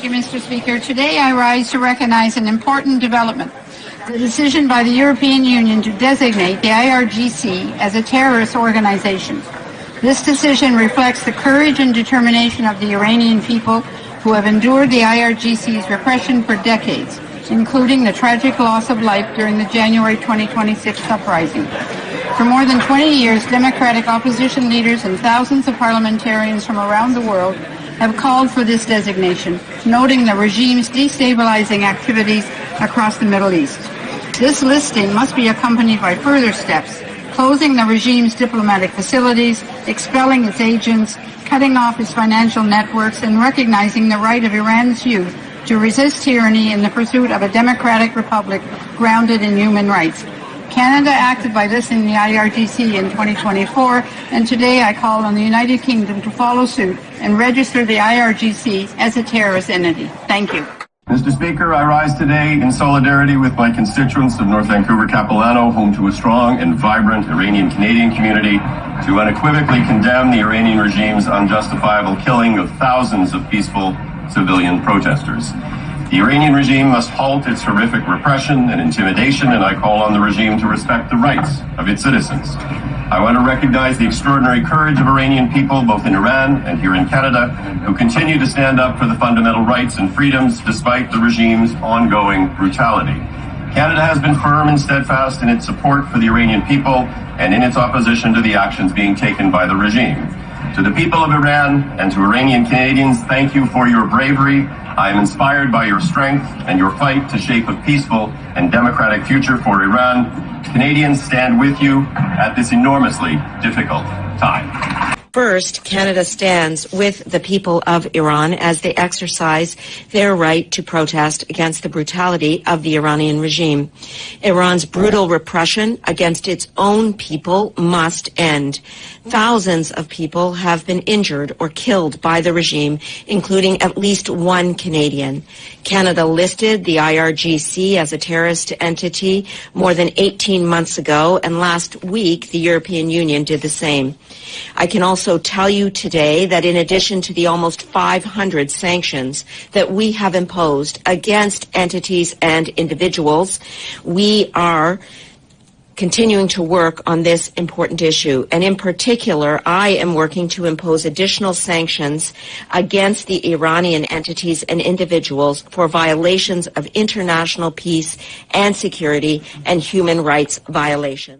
Thank you, Mr. Speaker. Today I rise to recognize an important development. The decision by the European Union to designate the IRGC as a terrorist organization. This decision reflects the courage and determination of the Iranian people who have endured the IRGC's repression for decades, including the tragic loss of life during the January 2026 uprising. For more than 20 years, democratic opposition leaders and thousands of parliamentarians from around the world have called for this designation, noting the regime's destabilizing activities across the Middle East. This listing must be accompanied by further steps, closing the regime's diplomatic facilities, expelling its agents, cutting off its financial networks, and recognizing the right of Iran's youth to resist tyranny in the pursuit of a democratic republic grounded in human rights. Canada acted by listing the IRGC in 2024, and today I call on the United Kingdom to follow suit and register the IRGC as a terrorist entity. Thank you. Mr. Speaker, I rise today in solidarity with my constituents of North Vancouver Capilano, home to a strong and vibrant Iranian-Canadian community, to unequivocally condemn the Iranian regime's unjustifiable killing of thousands of peaceful civilian protesters. The Iranian regime must halt its horrific repression and intimidation, and I call on the regime to respect the rights of its citizens. I want to recognize the extraordinary courage of Iranian people, both in Iran and here in Canada, who continue to stand up for the fundamental rights and freedoms despite the regime's ongoing brutality. Canada has been firm and steadfast in its support for the Iranian people and in its opposition to the actions being taken by the regime. To the people of Iran and to Iranian Canadians, thank you for your bravery. I am inspired by your strength and your fight to shape a peaceful and democratic future for Iran. Canadians stand with you at this enormously difficult time. First, Canada stands with the people of Iran as they exercise their right to protest against the brutality of the Iranian regime. Iran's brutal repression against its own people must end. Thousands of people have been injured or killed by the regime, including at least one Canadian. Canada listed the IRGC as a terrorist entity more than 18 months ago, and last week the European Union did the same. I can also tell you today that in addition to the almost 500 sanctions that we have imposed against entities and individuals, we are continuing to work on this important issue. And in particular, I am working to impose additional sanctions against the Iranian entities and individuals for violations of international peace and security and human rights violations.